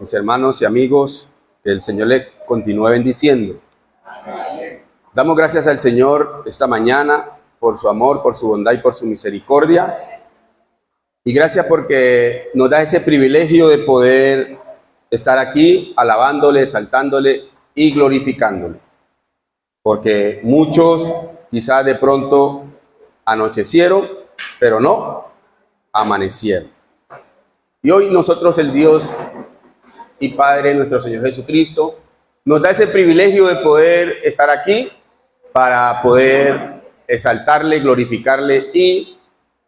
Mis hermanos y amigos, que el Señor les continúe bendiciendo. Damos gracias al Señor esta mañana por su amor, por su bondad y por su misericordia. Y gracias porque nos da ese privilegio de poder estar aquí alabándole, exaltándole y glorificándole. Porque muchos quizás de pronto anochecieron, pero no amanecieron. Y hoy nosotros, el Dios y Padre, nuestro Señor Jesucristo, nos da ese privilegio de poder estar aquí para poder exaltarle, glorificarle y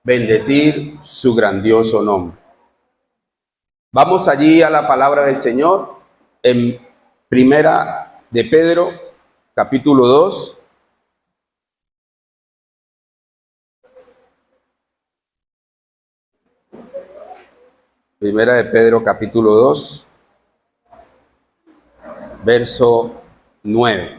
bendecir su grandioso nombre. Vamos allí a la palabra del Señor en Primera de Pedro, capítulo 2. Primera de Pedro, capítulo 2. Verso 9.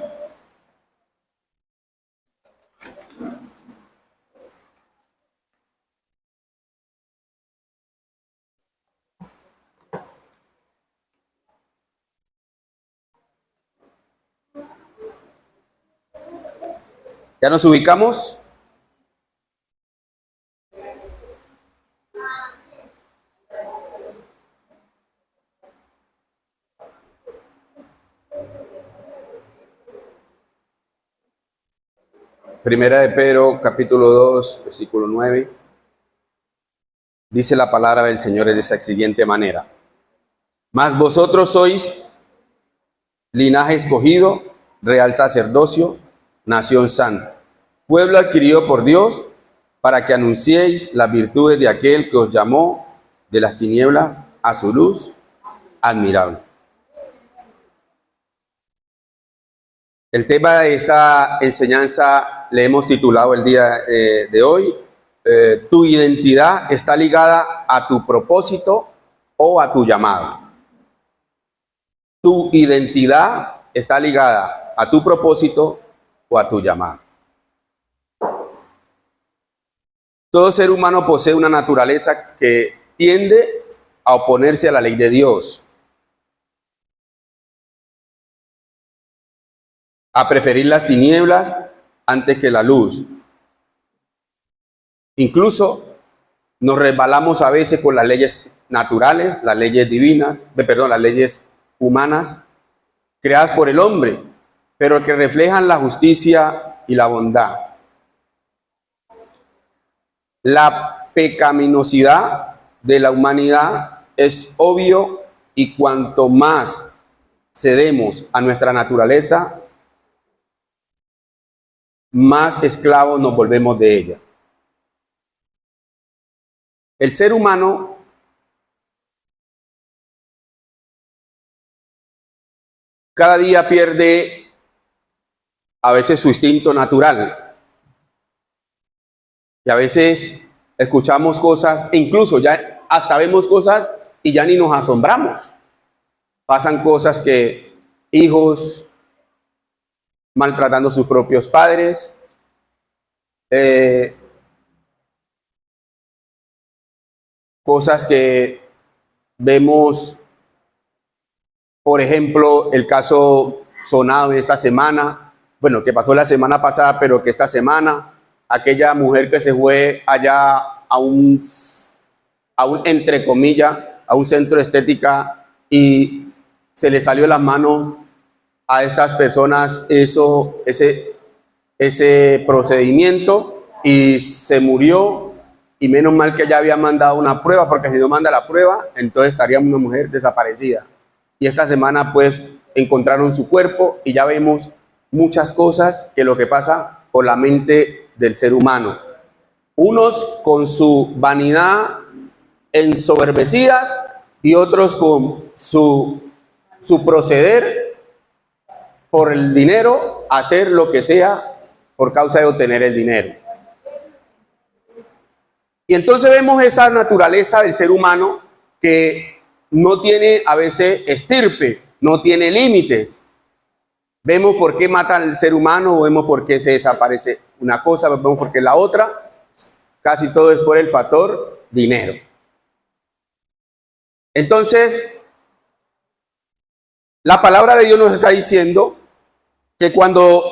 ¿Ya nos ubicamos? Primera de Pedro, capítulo 2, versículo 9. Dice la palabra del Señor de esa siguiente manera: Mas vosotros sois linaje escogido, real sacerdocio, nación santa, pueblo adquirido por Dios, para que anunciéis las virtudes de aquel que os llamó de las tinieblas a su luz admirable. El tema de esta enseñanza le hemos titulado el día de hoy, tu identidad está ligada a tu propósito o a tu llamado. Tu identidad está ligada a tu propósito o a tu llamado. Todo ser humano posee una naturaleza que tiende a oponerse a la ley de Dios, a preferir las tinieblas antes que la luz. Incluso nos resbalamos a veces por las leyes naturales, las leyes divinas, las leyes humanas creadas por el hombre, pero que reflejan la justicia y la bondad. La pecaminosidad de la humanidad es obvio, y cuanto más cedemos a nuestra naturaleza, más esclavos nos volvemos de ella. El ser humano cada día pierde a veces su instinto natural. Y a veces escuchamos cosas, e incluso ya hasta vemos cosas y ya ni nos asombramos. Pasan cosas que hijos maltratando a sus propios padres, cosas que vemos, por ejemplo, el caso sonado de esta semana, bueno, que pasó la semana pasada, pero que esta semana, aquella mujer que se fue allá a un entre comillas, a un centro de estética y se le salió de las manos a estas personas ese procedimiento y se murió, y menos mal que ya había mandado una prueba, porque si no manda la prueba, entonces estaría una mujer desaparecida. Y esta semana pues encontraron su cuerpo y ya vemos muchas cosas que lo que pasa por la mente del ser humano. Unos con su vanidad ensoberbecidas y otros con su proceder por el dinero, hacer lo que sea por causa de obtener el dinero. Y entonces vemos esa naturaleza del ser humano que no tiene a veces estirpe, no tiene límites. Vemos por qué mata al ser humano, vemos por qué se desaparece una cosa, vemos por qué la otra. Casi todo es por el factor dinero. Entonces, La palabra de Dios nos está diciendo que cuando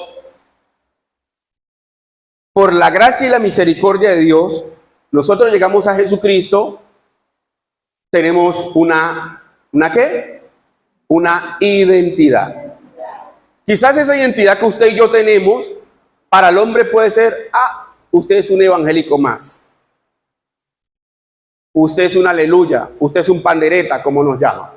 por la gracia y la misericordia de Dios nosotros llegamos a Jesucristo, tenemos ¿una qué? Una identidad. Quizás esa identidad que usted y yo tenemos, para el hombre puede ser, usted es un evangélico más. Usted es un aleluya, usted es un pandereta, como nos llaman.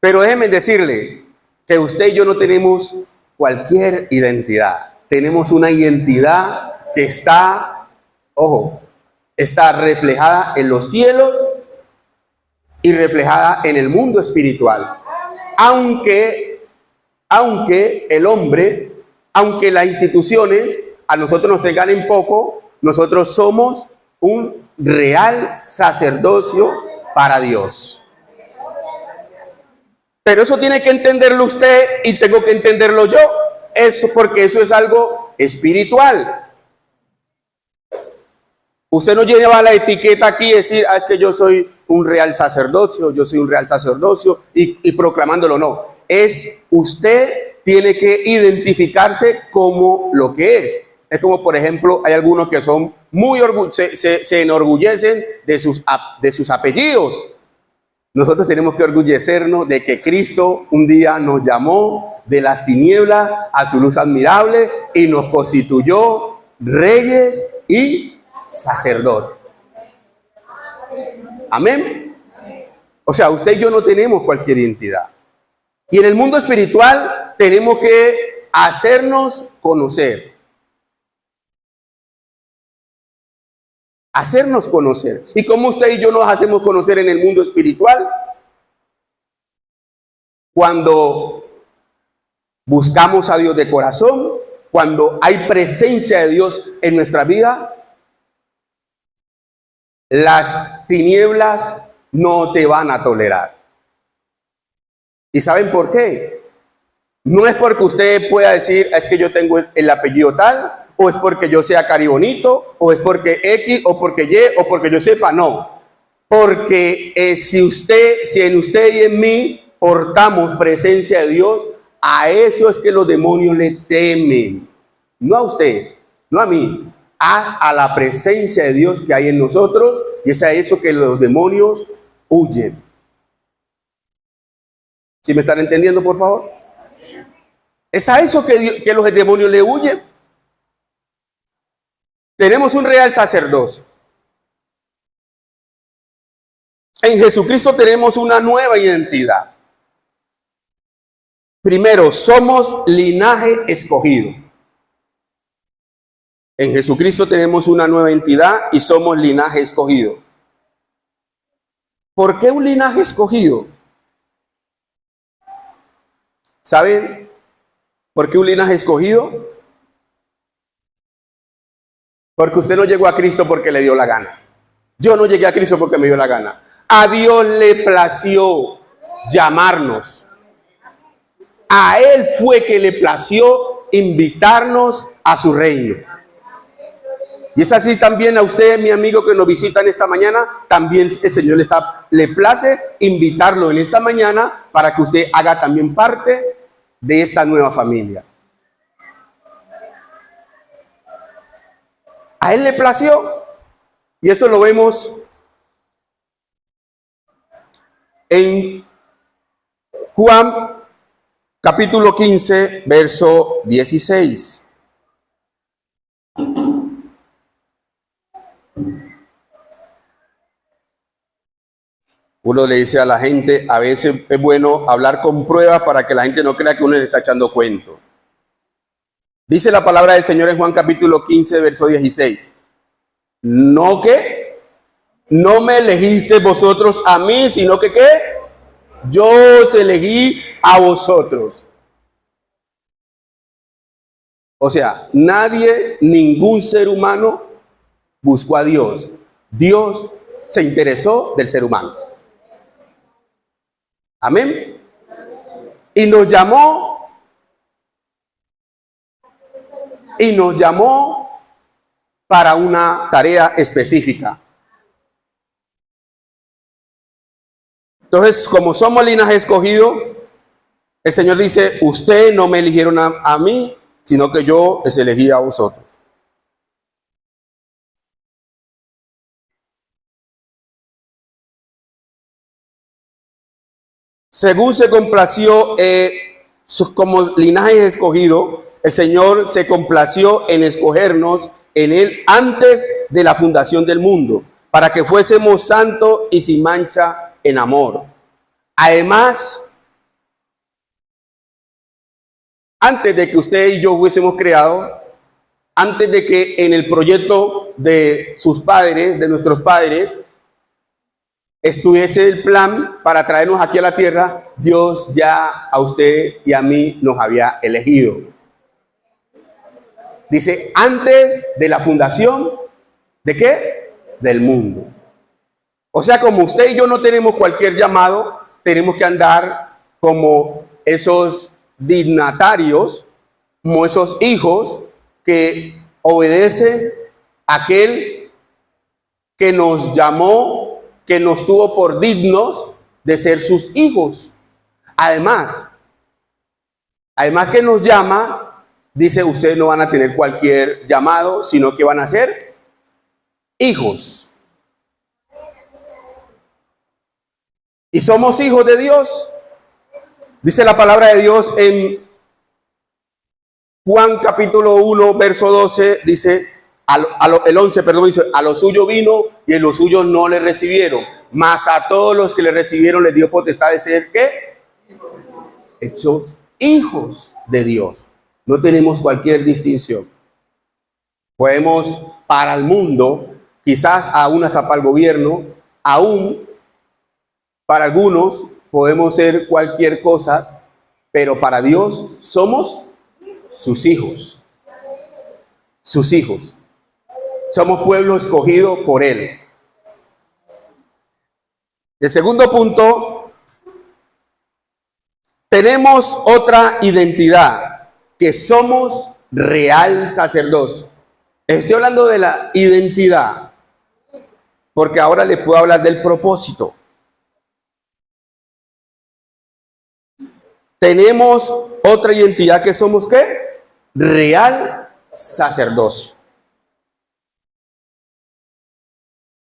Pero déjenme decirle que usted y yo no tenemos cualquier identidad. Tenemos una identidad que está, ojo, está reflejada en los cielos y reflejada en el mundo espiritual. Aunque el hombre, aunque las instituciones a nosotros nos tengan en poco, nosotros somos un real sacerdocio para Dios. Pero eso tiene que entenderlo usted y tengo que entenderlo yo. Eso, porque eso es algo espiritual. Usted no lleva la etiqueta aquí y decir, es que yo soy un real sacerdocio, yo soy un real sacerdocio y proclamándolo, no. Es usted tiene que identificarse como lo que es. Es como, por ejemplo, hay algunos que son muy se enorgullecen de sus apellidos. Nosotros tenemos que orgullecernos de que Cristo un día nos llamó de las tinieblas a su luz admirable y nos constituyó reyes y sacerdotes. Amén. O sea, usted y yo no tenemos cualquier identidad. Y en el mundo espiritual tenemos que hacernos conocer. Hacernos conocer. ¿Y cómo usted y yo nos hacemos conocer en el mundo espiritual? Cuando buscamos a Dios de corazón, cuando hay presencia de Dios en nuestra vida, las tinieblas no te van a tolerar. ¿Y saben por qué? No es porque usted pueda decir, es que yo tengo el apellido tal, o es porque yo sea caribonito, o es porque X, o porque Y, o porque yo sepa, no. Porque si en usted y en mí portamos presencia de Dios, a eso es que los demonios le temen. No a usted, no a mí, a la presencia de Dios que hay en nosotros, y es a eso que los demonios huyen. ¿Sí me están entendiendo, por favor? Es a eso que los demonios le huyen. Tenemos un real sacerdocio. En Jesucristo tenemos una nueva identidad. Primero, somos linaje escogido. En Jesucristo tenemos una nueva entidad y somos linaje escogido. ¿Por qué un linaje escogido? ¿Saben por qué un linaje escogido? Porque usted no llegó a Cristo porque le dio la gana. Yo no llegué a Cristo porque me dio la gana. A Dios le plació llamarnos. A Él fue que le plació invitarnos a su reino. Y es así también a usted, mi amigo que nos visita en esta mañana, también el Señor le place invitarlo en esta mañana para que usted haga también parte de esta nueva familia. A Él le plació, y eso lo vemos en Juan capítulo 15, verso 16. Uno le dice a la gente, a veces es bueno hablar con pruebas para que la gente no crea que uno le está echando cuento. Dice la palabra del Señor en Juan capítulo 15, verso 16. No que no me elegiste vosotros a mí, sino que ¿qué? Yo os elegí a vosotros. O sea, nadie, ningún ser humano buscó a Dios. Dios se interesó del ser humano. Amén. Y nos llamó para una tarea específica. Entonces, como somos linaje escogido, el Señor dice, ustedes no me eligieron a mí, sino que yo les elegí a vosotros. Según se complació como linaje escogido, el Señor se complació en escogernos en Él antes de la fundación del mundo, para que fuésemos santos y sin mancha en amor. Además, antes de que usted y yo hubiésemos creado, antes de que en el proyecto de sus padres, de nuestros padres, estuviese el plan para traernos aquí a la tierra, Dios ya a usted y a mí nos había elegido. Dice, antes de la fundación, ¿de qué? Del mundo. O sea, como usted y yo no tenemos cualquier llamado, tenemos que andar como esos dignatarios, como esos hijos que obedecen a aquel que nos llamó, que nos tuvo por dignos de ser sus hijos. Además que nos llama, dice, ustedes no van a tener cualquier llamado, sino que van a ser hijos. Y somos hijos de Dios. Dice la palabra de Dios en Juan capítulo 1, verso 12, dice, el 11, perdón, dice, a lo suyo vino y en los suyos no le recibieron, mas a todos los que le recibieron les dio potestad de ser, ¿qué? Hechos hijos de Dios. No tenemos cualquier distinción. Podemos para el mundo, quizás aún hasta para el gobierno, aún para algunos podemos ser cualquier cosa, pero para Dios somos sus hijos. Sus hijos. Somos pueblo escogido por Él. El segundo punto, tenemos otra identidad, que somos real sacerdocio. Estoy hablando de la identidad, porque ahora les puedo hablar del propósito. Tenemos otra identidad que somos, ¿qué? Real sacerdocio.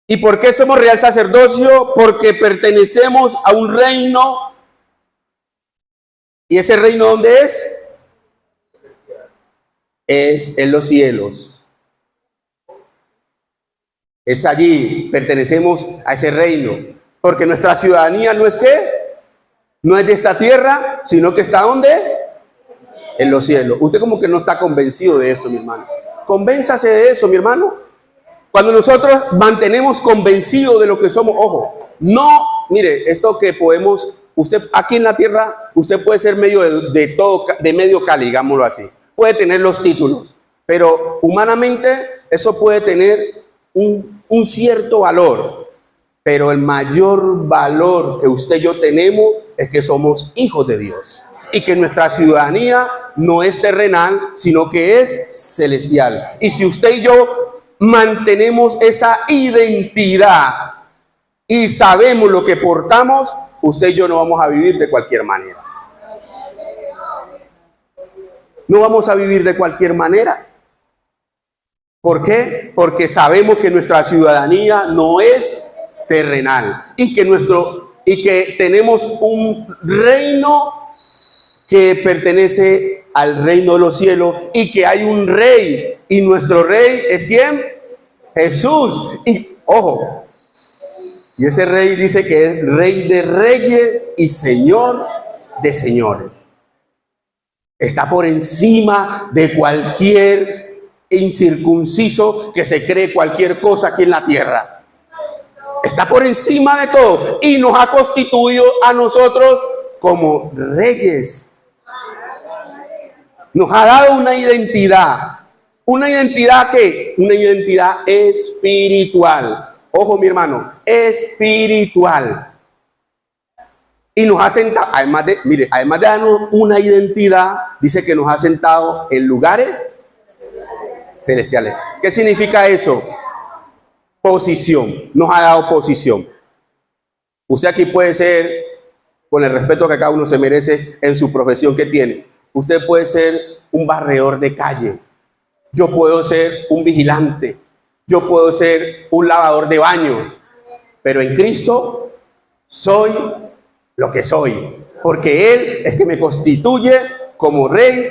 ¿Y por qué somos real sacerdocio? Porque pertenecemos a un reino. ¿Y ese reino dónde es? Es en los cielos. Es allí, pertenecemos a ese reino. Porque nuestra ciudadanía no es ¿qué? No es de esta tierra, sino que está ¿dónde? En los cielos. Usted como que no está convencido de esto, mi hermano. Convénzase de eso, mi hermano. Cuando nosotros mantenemos convencido de lo que somos, ojo, no, mire, esto que podemos, usted aquí en la tierra, usted puede ser medio de todo, de medio Cali, digámoslo así. Puede tener los títulos, pero humanamente eso puede tener un cierto valor. Pero el mayor valor que usted y yo tenemos es que somos hijos de Dios. Y que nuestra ciudadanía no es terrenal, sino que es celestial. Y si usted y yo mantenemos esa identidad y sabemos lo que portamos, usted y yo no vamos a vivir de cualquier manera. No vamos a vivir de cualquier manera. ¿Por qué? Porque sabemos que nuestra ciudadanía no es terrenal y que tenemos un reino que pertenece al reino de los cielos y que hay un rey y nuestro rey es ¿quién? Jesús. Y ojo, y ese rey dice que es rey de reyes y señor de señores. Está por encima de cualquier incircunciso que se cree cualquier cosa aquí en la tierra. Está por encima de todo y nos ha constituido a nosotros como reyes. Nos ha dado una identidad. ¿Una identidad qué? Una identidad espiritual. Ojo, mi hermano, espiritual. Y nos ha sentado, además de darnos una identidad, dice que nos ha sentado en lugares celestiales. ¿Qué significa eso? Posición. Nos ha dado posición. Usted aquí puede ser, con el respeto que cada uno se merece en su profesión que tiene, usted puede ser un barredor de calle, yo puedo ser un vigilante, yo puedo ser un lavador de baños, pero en Cristo soy lo que soy, porque Él es que me constituye como rey,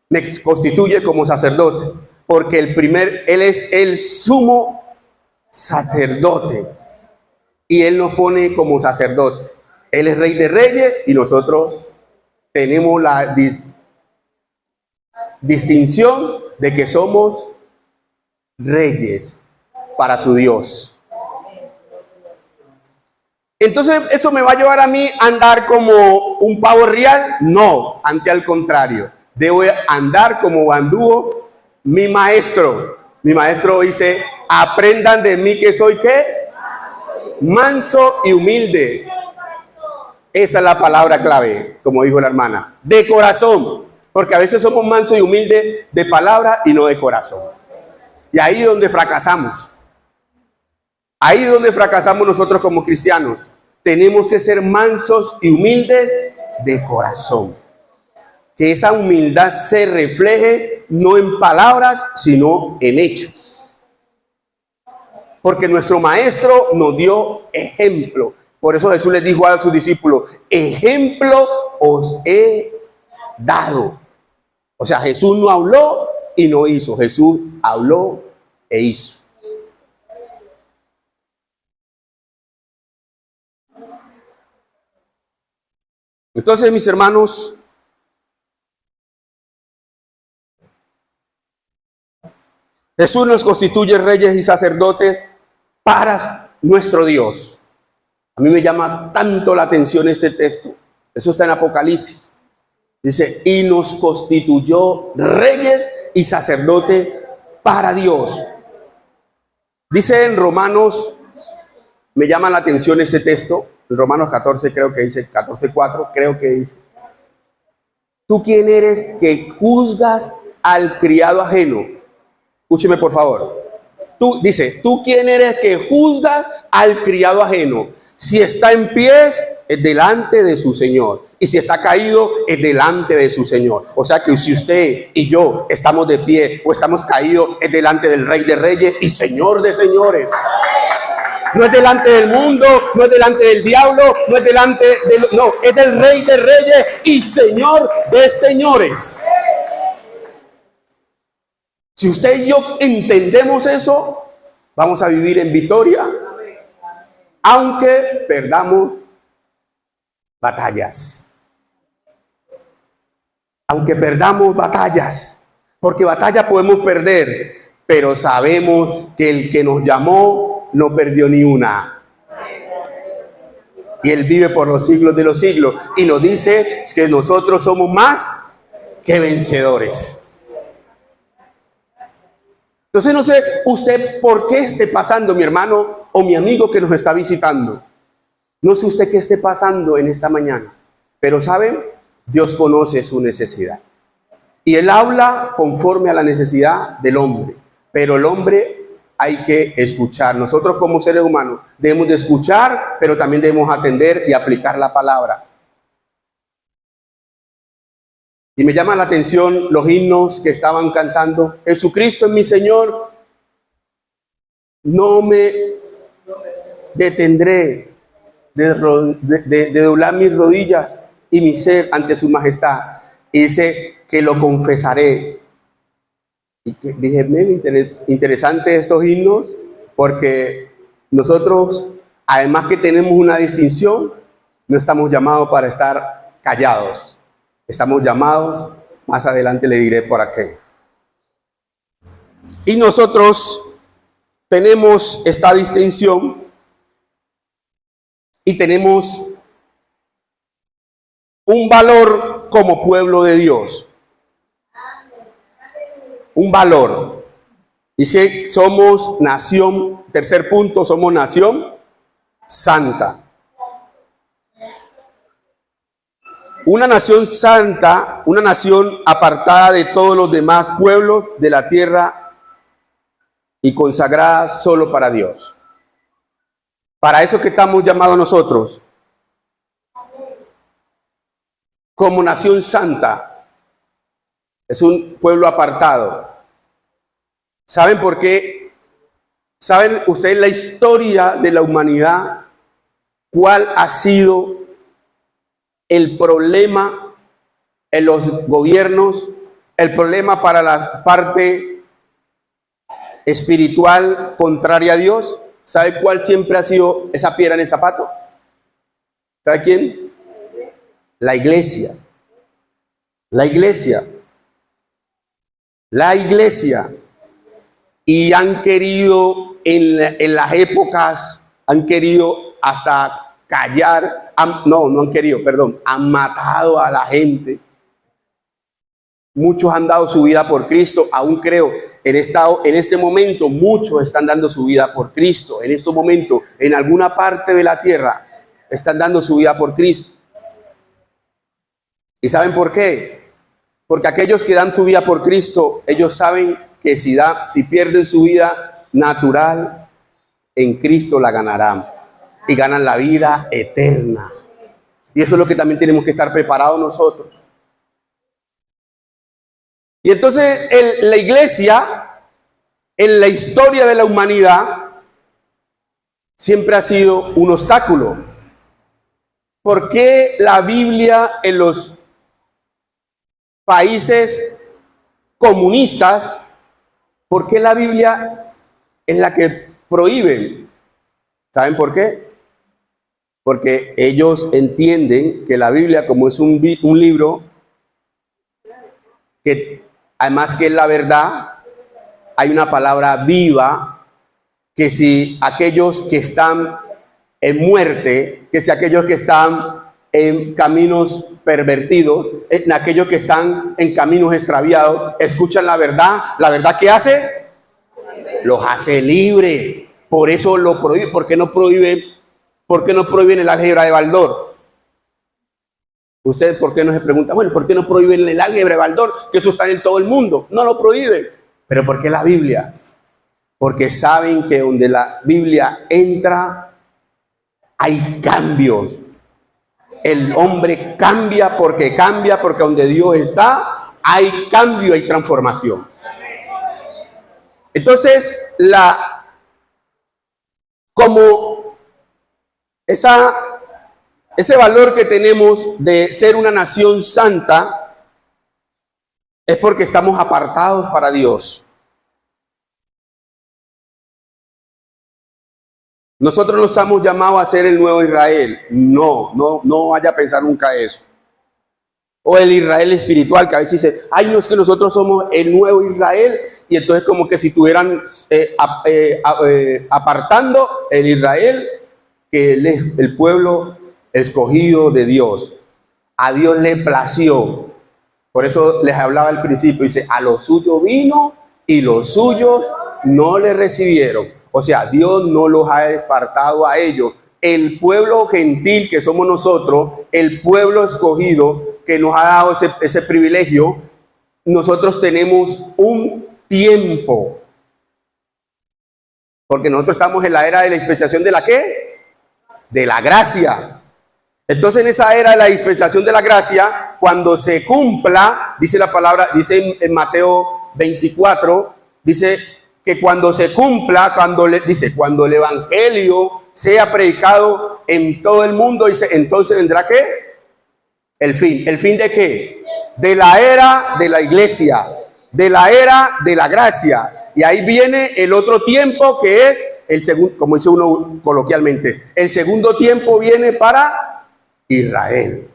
me constituye como sacerdote, porque Él es el sumo sacerdote y Él nos pone como sacerdotes. Él es Rey de Reyes y nosotros tenemos la distinción de que somos reyes para su Dios. Entonces, ¿eso me va a llevar a mí a andar como un pavo real? No, ante al contrario. Debo andar como anduvo mi maestro. Mi maestro dice, aprendan de mí que soy, ¿qué? Manso y humilde. Esa es la palabra clave, como dijo la hermana. De corazón. Porque a veces somos mansos y humildes de palabra y no de corazón. Y ahí es donde fracasamos. Ahí es donde fracasamos nosotros como cristianos. Tenemos que ser mansos y humildes de corazón. Que esa humildad se refleje no en palabras, sino en hechos. Porque nuestro maestro nos dio ejemplo. Por eso Jesús les dijo a sus discípulos, ejemplo os he dado. O sea, Jesús no habló y no hizo. Jesús habló e hizo. Entonces, mis hermanos, Jesús nos constituye reyes y sacerdotes para nuestro Dios. A mí me llama tanto la atención este texto. Eso está en Apocalipsis. Dice, y nos constituyó reyes y sacerdotes para Dios. Dice en Romanos, me llama la atención ese texto, en Romanos 14 creo que dice, 14:4 creo que dice, ¿tú quién eres que juzgas al criado ajeno? Escúcheme por favor. Dice, ¿tú quién eres que juzgas al criado ajeno? Si está en pies, es delante de su Señor. Y si está caído, es delante de su Señor. O sea que si usted y yo estamos de pie o estamos caídos, es delante del Rey de Reyes y Señor de Señores. No es delante del mundo, no es delante del diablo, no es delante del... No, es del Rey de Reyes y Señor de Señores. Si usted y yo entendemos eso, vamos a vivir en victoria, aunque perdamos batallas. Aunque perdamos batallas, porque batalla podemos perder, pero sabemos que el que nos llamó no perdió ni una. Y Él vive por los siglos de los siglos. Y nos dice que nosotros somos más que vencedores. Entonces no sé usted por qué esté pasando, mi hermano o mi amigo que nos está visitando. No sé usted qué esté pasando en esta mañana. Pero ¿saben? Dios conoce su necesidad. Y Él habla conforme a la necesidad del hombre. Pero el hombre hay que escuchar. Nosotros como seres humanos debemos de escuchar, pero también debemos atender y aplicar la palabra. Y me llama la atención los himnos que estaban cantando. Jesucristo es mi Señor, no me detendré de doblar mis rodillas y mi ser ante su majestad. Y dice que lo confesaré. Y que dije, interesante estos himnos, porque nosotros, además que tenemos una distinción, no estamos llamados para estar callados. Estamos llamados, más adelante le diré por qué. Y nosotros tenemos esta distinción y tenemos un valor como pueblo de Dios. Un valor. Dice, somos nación, tercer punto, somos nación santa. Una nación santa, una nación apartada de todos los demás pueblos de la tierra y consagrada solo para Dios. Para eso que estamos llamados nosotros, como nación santa, es un pueblo apartado. ¿Saben por qué? ¿Saben ustedes la historia de la humanidad? ¿Cuál ha sido el problema en los gobiernos? El problema para la parte espiritual contraria a Dios. ¿Sabe cuál siempre ha sido esa piedra en el zapato? ¿Sabe quién? La iglesia. La iglesia. La iglesia. Y han querido en las épocas, han querido hasta callar, no han querido, perdón, han matado a la gente. Muchos han dado su vida por Cristo, aún creo, en este momento muchos están dando su vida por Cristo. En este momento, en alguna parte de la tierra, están dando su vida por Cristo. ¿Y saben por qué? Porque aquellos que dan su vida por Cristo, ellos saben que si pierden su vida natural, en Cristo la ganarán y ganan la vida eterna. Y eso es lo que también tenemos que estar preparados nosotros. Y entonces la iglesia, en la historia de la humanidad, siempre ha sido un obstáculo. ¿Por qué la Biblia en los países comunistas, por qué la Biblia es la que prohíben? ¿Saben por qué? Porque ellos entienden que la Biblia, como es un libro que además que es la verdad, hay una palabra viva, que si aquellos que están en muerte, que si aquellos que están en caminos pervertidos, en aquellos que están en caminos extraviados, escuchan la verdad ¿qué hace? Los hace libre. Por eso lo prohíbe. ¿Por qué no prohíben el álgebra de Baldor? Ustedes, ¿por qué no se preguntan? Bueno, ¿por qué no prohíben el álgebra de Baldor? Que eso está en todo el mundo. No lo prohíben. ¿Pero por qué la Biblia? Porque saben que donde la Biblia entra, hay cambios. El hombre cambia porque donde Dios está, hay cambio, hay transformación. Entonces, como ese valor que tenemos de ser una nación santa es porque estamos apartados para Dios. Nosotros no estamos llamados a ser el nuevo Israel. No vaya a pensar nunca eso. O el Israel espiritual, que a veces dice, ay, no, es que nosotros somos el nuevo Israel, y entonces como que si estuvieran apartando el Israel, que el pueblo escogido de Dios. A Dios le plació. Por eso les hablaba al principio, dice, a los suyos vino y los suyos no le recibieron. O sea, Dios no los ha apartado a ellos. El pueblo gentil que somos nosotros, el pueblo escogido que nos ha dado ese privilegio, nosotros tenemos un tiempo. Porque nosotros estamos en la era de la dispensación de la ¿qué? De la gracia. Entonces en esa era de la dispensación de la gracia, cuando se cumpla, dice la palabra, dice en Mateo 24, dice que cuando se cumpla, cuando el evangelio sea predicado en todo el mundo, dice, entonces vendrá ¿qué? El fin. ¿El fin de qué? De la era de la iglesia, de la era de la gracia. Y ahí viene el otro tiempo que es el segundo, como dice uno coloquialmente, el segundo tiempo viene para Israel.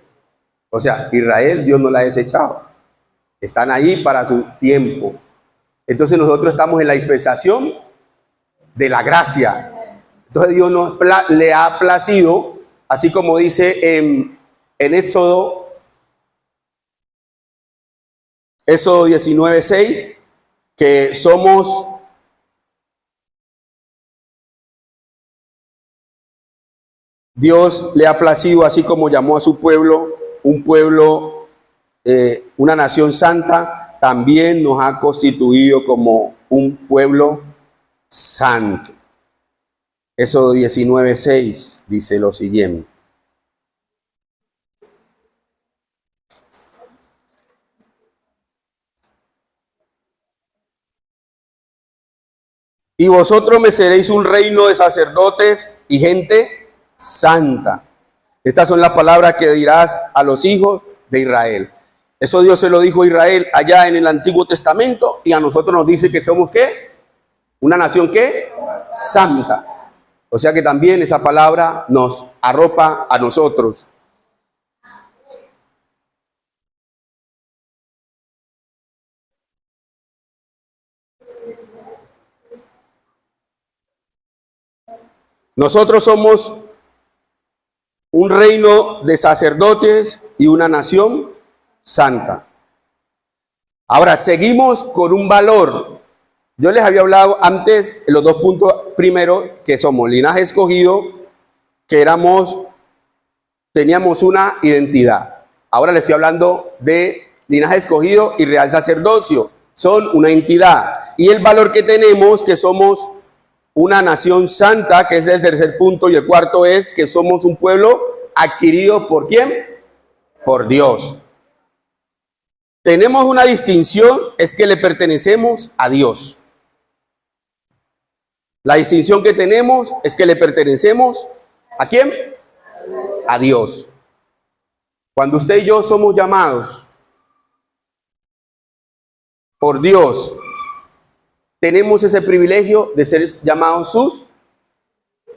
O sea, Israel Dios no la ha desechado. Están ahí para su tiempo. Entonces nosotros estamos en la dispensación de la gracia. Entonces Dios le ha placido, así como dice en Éxodo 19:6, que somos Dios le ha placido, así como llamó a su pueblo, un pueblo, una nación santa, también nos ha constituido como un pueblo santo. Éxodo 19:6 dice lo siguiente. Y vosotros me seréis un reino de sacerdotes y gente santa. Estas son las palabras que dirás a los hijos de Israel. Eso Dios se lo dijo a Israel allá en el Antiguo Testamento, y a nosotros nos dice que somos ¿qué? Una nación ¿qué? Santa. O sea que también esa palabra nos arropa a nosotros. Nosotros somos un reino de sacerdotes y una nación santa. Ahora, seguimos con un valor. Yo les había hablado antes, en los dos puntos primeros, que somos linaje escogido, que teníamos una identidad. Ahora les estoy hablando de linaje escogido y real sacerdocio. Son una entidad. Y el valor que tenemos, que somos una nación santa, que es el tercer punto, y el cuarto es que somos un pueblo adquirido ¿por quién? Por Dios. Tenemos una distinción, es que le pertenecemos a Dios. La distinción que tenemos es que le pertenecemos ¿a quién? A Dios. Cuando usted y yo somos llamados por Dios, tenemos ese privilegio de ser llamados sus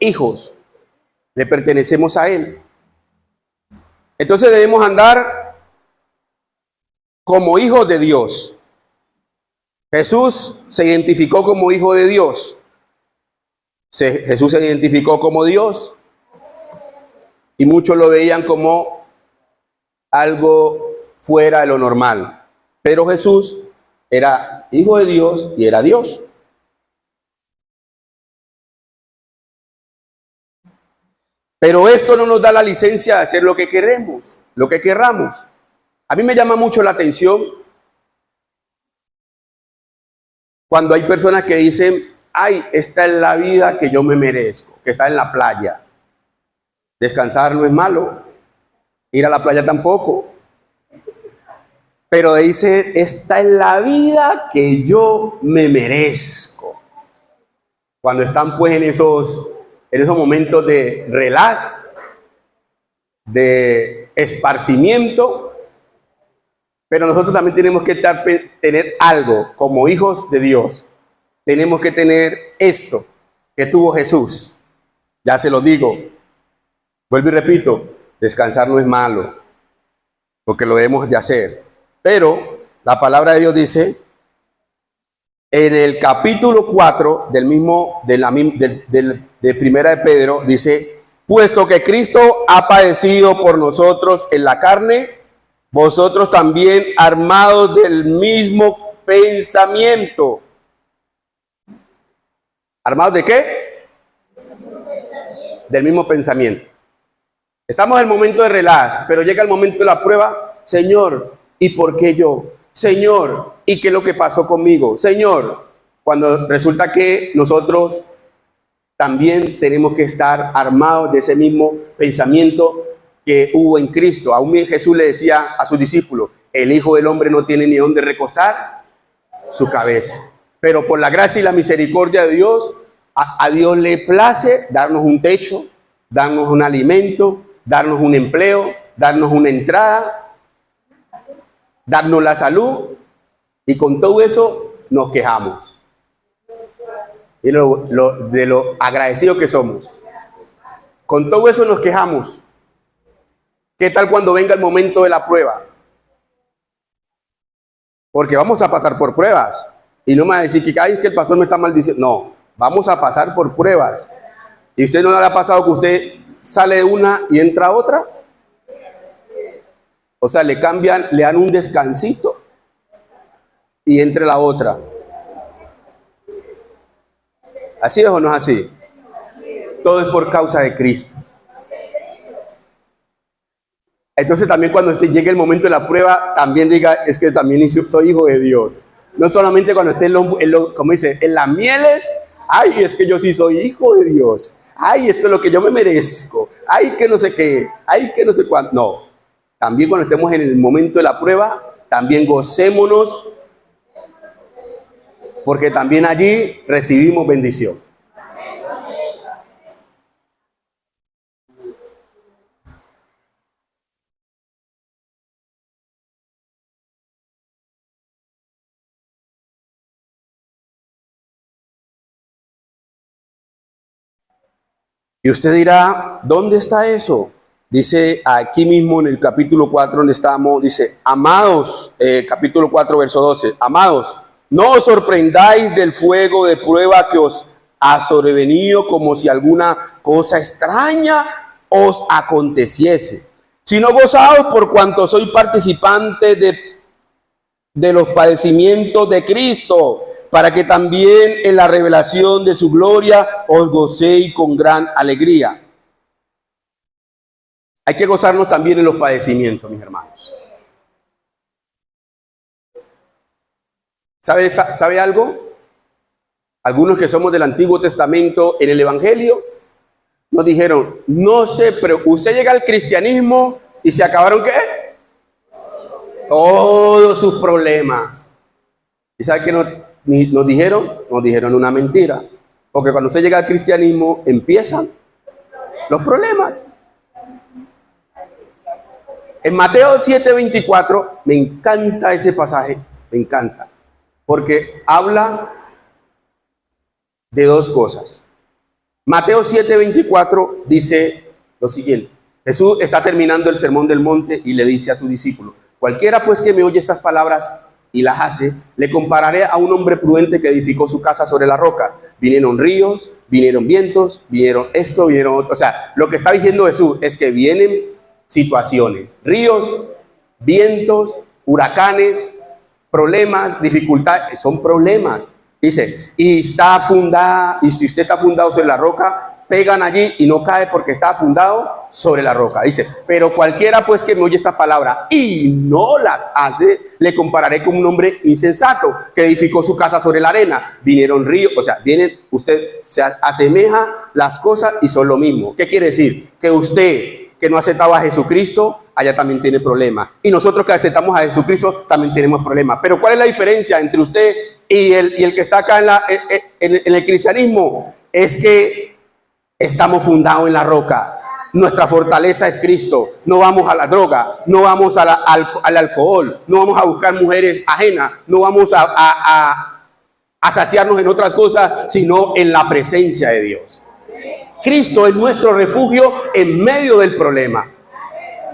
hijos. Le pertenecemos a Él. Entonces debemos andar como hijos de Dios. Jesús se identificó como hijo de Dios. Jesús se identificó como Dios. Y muchos lo veían como algo fuera de lo normal. Pero Jesús era hijo de Dios y era Dios. Pero esto no nos da la licencia de hacer lo que queremos, lo que querramos. A mí me llama mucho la atención cuando hay personas que dicen, ay, esta es la vida que yo me merezco, que está en la playa. Descansar no es malo, ir a la playa tampoco. Pero dice, esta es la vida que yo me merezco. Cuando están pues en esos momentos de relax, de esparcimiento. Pero nosotros también tenemos que tener algo como hijos de Dios. Tenemos que tener esto que tuvo Jesús. Ya se lo digo. Vuelvo y repito, descansar no es malo, porque lo debemos de hacer. Pero la palabra de Dios dice, en el capítulo 4 de Primera de Pedro, dice, puesto que Cristo ha padecido por nosotros en la carne, vosotros también armados del mismo pensamiento. ¿Armados de qué? Del mismo pensamiento. Estamos en el momento de relax, pero llega el momento de la prueba. Señor, ¿y por qué yo? Señor, ¿y qué es lo que pasó conmigo? Señor, cuando resulta que nosotros también tenemos que estar armados de ese mismo pensamiento que hubo en Cristo. Aún Jesús le decía a sus discípulos, el Hijo del Hombre no tiene ni dónde recostar su cabeza. Pero por la gracia y la misericordia de Dios, a Dios le place darnos un techo, darnos un alimento, darnos un empleo, darnos una entrada, darnos la salud, y con todo eso nos quejamos. Y de lo agradecidos que somos. Con todo eso nos quejamos. ¿Qué tal cuando venga el momento de la prueba? Porque vamos a pasar por pruebas. Y no me va a decir que, ay, es que el pastor me está maldiciendo. No, vamos a pasar por pruebas. ¿Y usted no le ha pasado que usted sale de una y entra a otra? O sea, le cambian, le dan un descansito y entre la otra. ¿Así es o no es así? Todo es por causa de Cristo. Entonces también cuando llegue el momento de la prueba, también diga, es que también soy hijo de Dios. No solamente cuando esté como dice, en las mieles Ay, es que yo sí soy hijo de Dios. Ay, esto es lo que yo me merezco. Ay, que no sé qué. Ay, que no sé cuánto. No. También cuando estemos en el momento de la prueba, también gocémonos, porque también allí recibimos bendición. Y usted dirá, ¿dónde está eso? Dice aquí mismo en el capítulo 4 donde estamos, dice, amados, capítulo 4, verso 12, amados, no os sorprendáis del fuego de prueba que os ha sobrevenido como si alguna cosa extraña os aconteciese, sino gozaos por cuanto soy participante de los padecimientos de Cristo, para que también en la revelación de su gloria os gocéis con gran alegría. Hay que gozarnos también en los padecimientos, mis hermanos. ¿Sabe algo? Algunos que somos del Antiguo Testamento, en el Evangelio, nos dijeron, no se preocupe, usted llega al cristianismo y se acabaron ¿qué? Todos sus problemas. ¿Y sabe qué nos dijeron? Nos dijeron una mentira. Porque cuando usted llega al cristianismo, empiezan los problemas. En Mateo 7:24, me encanta ese pasaje, me encanta. Porque habla de dos cosas. Mateo 7:24 dice lo siguiente. Jesús está terminando el sermón del monte y le dice a tu discípulo, cualquiera pues que me oye estas palabras y las hace, le compararé a un hombre prudente que edificó su casa sobre la roca. Vinieron ríos, vinieron vientos, vinieron esto, vinieron otro. O sea, lo que está diciendo Jesús es que vienen situaciones, ríos, vientos, huracanes, problemas, dificultades, son problemas. Dice, y está fundada, y si usted está fundado sobre la roca, pegan allí y no cae porque está fundado sobre la roca. Dice, pero cualquiera pues que me oye esta palabra y no las hace, le compararé con un hombre insensato que edificó su casa sobre la arena. Vinieron ríos, o sea, usted se asemeja las cosas y son lo mismo. ¿Qué quiere decir? Que usted que no ha aceptado a Jesucristo, allá también tiene problemas. Y nosotros que aceptamos a Jesucristo, también tenemos problemas. Pero ¿cuál es la diferencia entre usted y el que está acá en el cristianismo? Es que estamos fundados en la roca. Nuestra fortaleza es Cristo. No vamos a la droga, no vamos al alcohol, no vamos a buscar mujeres ajenas, no vamos a saciarnos en otras cosas, sino en la presencia de Dios. Cristo es nuestro refugio en medio del problema.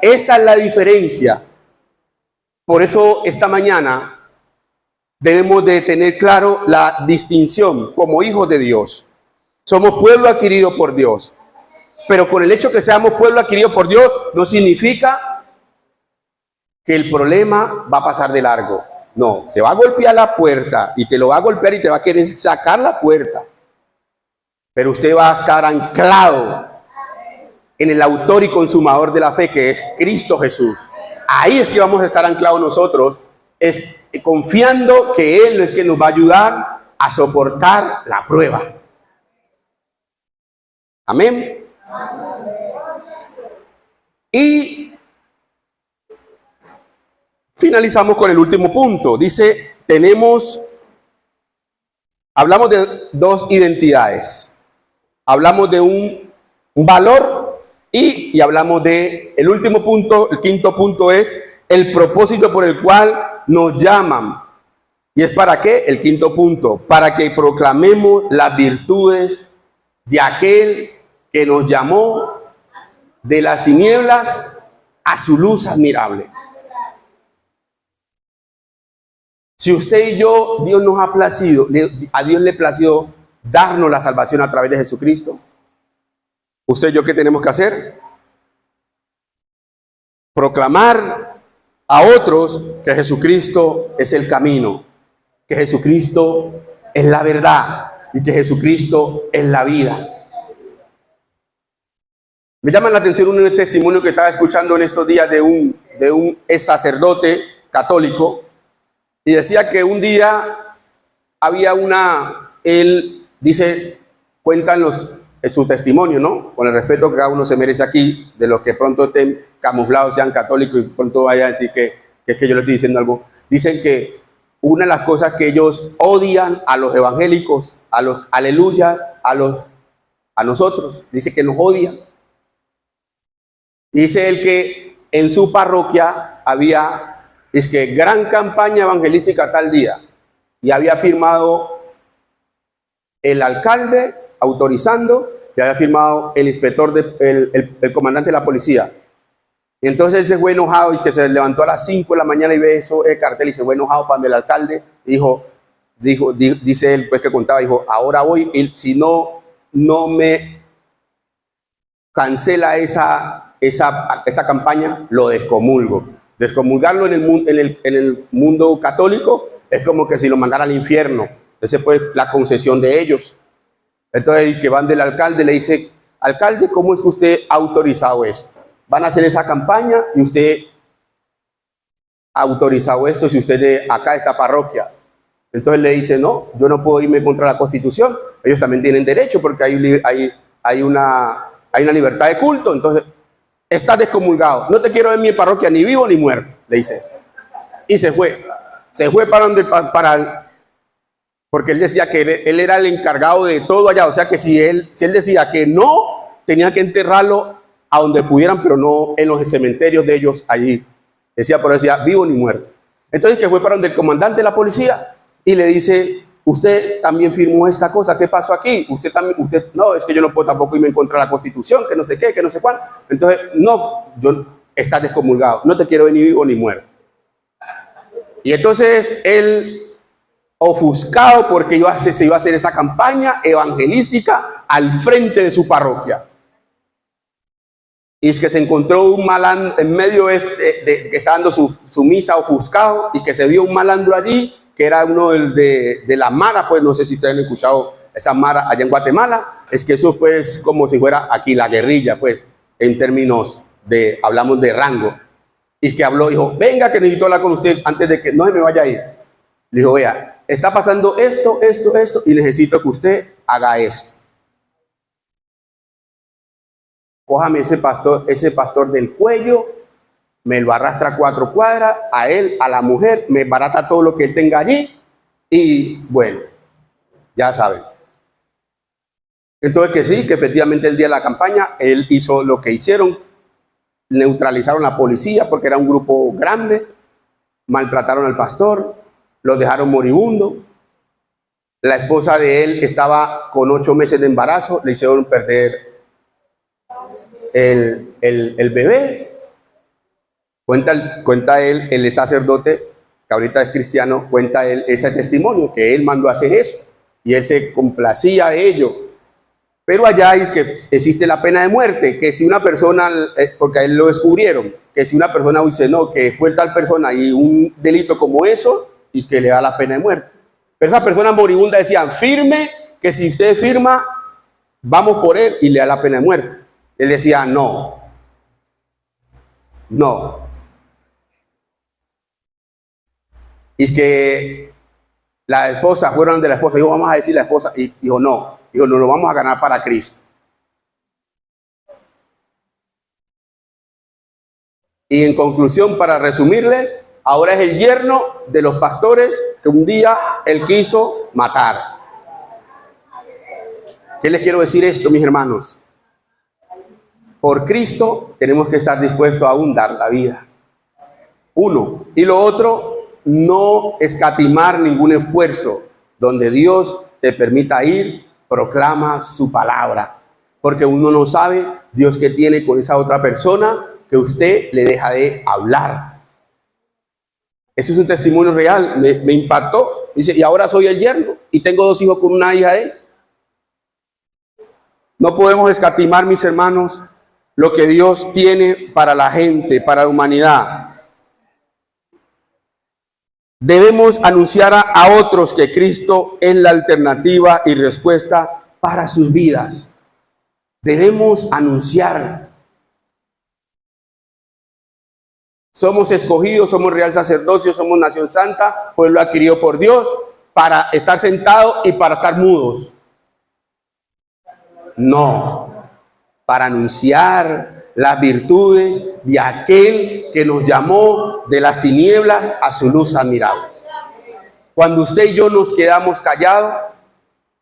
Esa es la diferencia. Por eso esta mañana debemos de tener claro la distinción como hijos de Dios. Somos pueblo adquirido por Dios. Pero con el hecho que seamos pueblo adquirido por Dios no significa que el problema va a pasar de largo. No, te va a golpear la puerta y te lo va a golpear y te va a querer sacar la puerta. Pero usted va a estar anclado en el autor y consumador de la fe, que es Cristo Jesús. Ahí es que vamos a estar anclados nosotros, confiando que Él es que nos va a ayudar a soportar la prueba. Amén. Y finalizamos con el último punto. Dice, hablamos de dos identidades. Hablamos de un valor y hablamos de el último punto, el quinto punto es el propósito por el cual nos llaman. ¿Y es para qué? El quinto punto, para que proclamemos las virtudes de aquel que nos llamó de las tinieblas a su luz admirable. Si usted y yo, Dios nos ha placido, a Dios le plació darnos la salvación a través de Jesucristo. ¿Usted y yo qué tenemos que hacer? Proclamar a otros que Jesucristo es el camino, que Jesucristo es la verdad y que Jesucristo es la vida. Me llama la atención un testimonio que estaba escuchando en estos días de un ex sacerdote católico y decía que un día había él dice, cuentan su testimonio, ¿no? Con el respeto que cada uno se merece aquí, de los que pronto estén camuflados, sean católicos y pronto vayan a decir que es que yo le estoy diciendo algo. Dicen que una de las cosas que ellos odian a los evangélicos, a los aleluyas, a nosotros, dice que nos odian. Dice él que en su parroquia había, es que gran campaña evangelística tal día, y había firmado el alcalde autorizando, y había firmado el inspector, el comandante de la policía. Y entonces él se fue enojado y que se levantó a las 5 de la mañana y ve eso, el cartel, y se fue enojado para donde el alcalde dice él, pues que contaba, dijo, ahora voy, y si no me cancela esa campaña, lo descomulgo. Descomulgarlo en el mundo católico es como que si lo mandara al infierno. Esa pues la concesión de ellos. Entonces, que van del alcalde, le dice, alcalde, ¿cómo es que usted ha autorizado esto? Van a hacer esa campaña y usted ha autorizado esto si usted de acá esta parroquia. Entonces le dice, no, yo no puedo irme contra la Constitución. Ellos también tienen derecho porque hay una libertad de culto. Entonces, está descomulgado. No te quiero ver en mi parroquia ni vivo ni muerto, le dice eso. Y se fue. Se fue porque él decía que él era el encargado de todo allá. O sea que si él decía que no, tenía que enterrarlo a donde pudieran, pero no en los cementerios de ellos allí. Decía, por eso decía, vivo ni muerto. Entonces que fue para donde el comandante de la policía y le dice, usted también firmó esta cosa, ¿qué pasó aquí? Usted, no, es que yo no puedo tampoco irme en contra de la Constitución, que no sé qué, que no sé cuál. Entonces, no, está descomulgado, no te quiero ver ni vivo ni muerto. Y entonces él, ofuscado porque se iba a hacer esa campaña evangelística al frente de su parroquia. Y es que se encontró un malandro en medio que estaba dando su misa, ofuscado, y que se vio un malandro allí, que era uno de la Mara, pues no sé si ustedes han escuchado esa Mara allá en Guatemala. Es que eso pues como si fuera aquí la guerrilla, pues en términos hablamos de rango. Y es que habló, dijo, venga que necesito hablar con usted antes de que no se me vaya a ir. Le dijo, vea, está pasando esto, y necesito que usted haga esto. Cójame ese pastor del cuello, me lo arrastra 4 cuadras, a él, a la mujer, me barata todo lo que él tenga allí, y bueno, ya saben. Entonces que sí, que efectivamente el día de la campaña, él hizo lo que hicieron, neutralizaron a la policía porque era un grupo grande, maltrataron al pastor, lo dejaron moribundo. La esposa de él estaba con 8 meses de embarazo, le hicieron perder el bebé. Cuenta él, el sacerdote, que ahorita es cristiano, cuenta él ese testimonio, que él mandó a hacer eso, y él se complacía de ello. Pero allá es que existe la pena de muerte, que si una persona, porque a él lo descubrieron, que si una persona dice, no, que fue tal persona y un delito como eso, es que le da la pena de muerte. Pero esas personas moribundas decían, firme, que si usted firma, vamos por él y le da la pena de muerte. Él decía, no. Y es que la esposa, fueron de la esposa, dijo, vamos a decir la esposa, y dijo, no, lo vamos a ganar para Cristo. Y en conclusión, para resumirles, ahora es el yerno de los pastores que un día él quiso matar. ¿Qué les quiero decir esto, mis hermanos? Por Cristo tenemos que estar dispuestos a aún dar la vida. Uno. Y lo otro, no escatimar ningún esfuerzo. Donde Dios te permita ir, proclama su palabra. Porque uno no sabe Dios qué tiene con esa otra persona que usted le deja de hablar. Eso es un testimonio real, me impactó. Dice, y ahora soy el yerno y tengo 2 hijos con una hija de él. No podemos escatimar, mis hermanos, lo que Dios tiene para la gente, para la humanidad. Debemos anunciar a otros que Cristo es la alternativa y respuesta para sus vidas. Debemos anunciar. Somos escogidos, somos real sacerdocio, somos nación santa, pueblo adquirido por Dios, para estar sentados y para estar mudos. No, para anunciar las virtudes de aquel que nos llamó de las tinieblas a su luz admirable. Cuando usted y yo nos quedamos callados,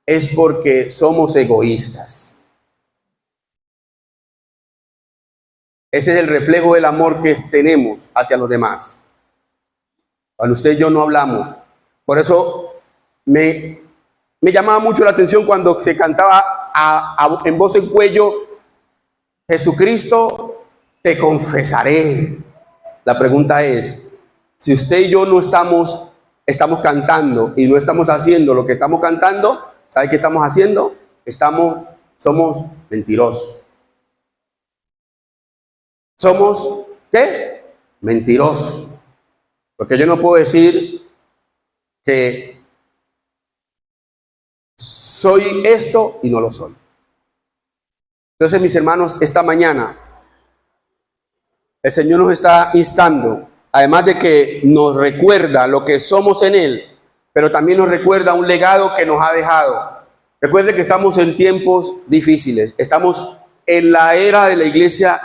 es porque somos egoístas. Ese es el reflejo del amor que tenemos hacia los demás. Cuando usted y yo no hablamos. Por eso me llamaba mucho la atención cuando se cantaba en voz en cuello: Jesucristo, te confesaré. La pregunta es, si usted y yo no estamos cantando y no estamos haciendo lo que estamos cantando, ¿sabe qué estamos haciendo? Somos mentirosos. ¿Somos qué? Mentirosos. Porque yo no puedo decir que soy esto y no lo soy. Entonces, mis hermanos, esta mañana el Señor nos está instando, además de que nos recuerda lo que somos en Él, pero también nos recuerda un legado que nos ha dejado. Recuerde que estamos en tiempos difíciles. Estamos en la era de la iglesia,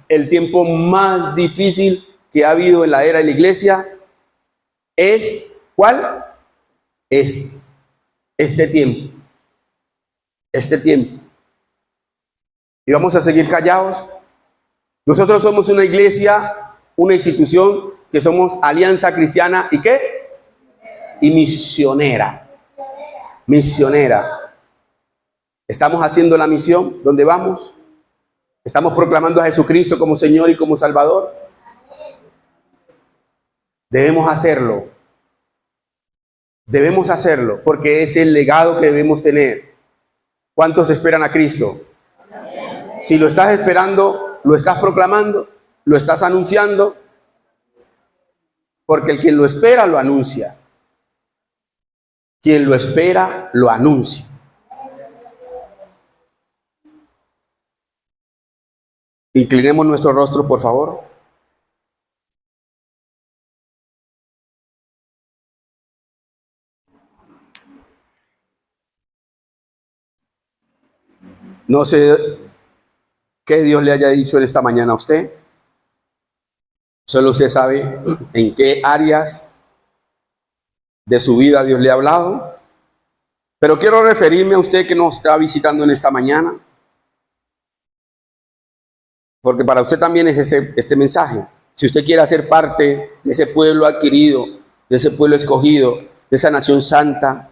el tiempo más difícil que ha habido en la era de la iglesia es, ¿cuál? Este tiempo. Este tiempo. ¿Y vamos a seguir callados? Nosotros somos una iglesia, una institución que somos Alianza Cristiana ¿y qué? Y misionera. Misionera. ¿Estamos haciendo la misión? ¿Dónde vamos? ¿Estamos proclamando a Jesucristo como Señor y como Salvador? Debemos hacerlo. Debemos hacerlo porque es el legado que debemos tener. ¿Cuántos esperan a Cristo? Si lo estás esperando, lo estás proclamando, lo estás anunciando, porque el quien lo espera lo anuncia. Quien lo espera lo anuncia. Inclinemos nuestro rostro, por favor. No sé qué Dios le haya dicho en esta mañana a usted. Solo usted sabe en qué áreas de su vida Dios le ha hablado. Pero quiero referirme a usted que nos está visitando en esta mañana. Porque para usted también es este mensaje. Si usted quiere hacer parte de ese pueblo adquirido, de ese pueblo escogido, de esa nación santa,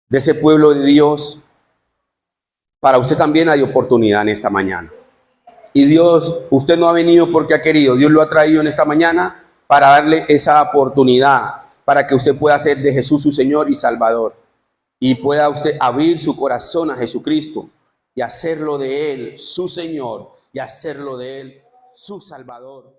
de ese pueblo de Dios, para usted también hay oportunidad en esta mañana. Y Dios, usted no ha venido porque ha querido. Dios lo ha traído en esta mañana para darle esa oportunidad, para que usted pueda hacer de Jesús su Señor y Salvador. Y pueda usted abrir su corazón a Jesucristo y hacerlo de Él su Señor y hacerlo de Él su Salvador.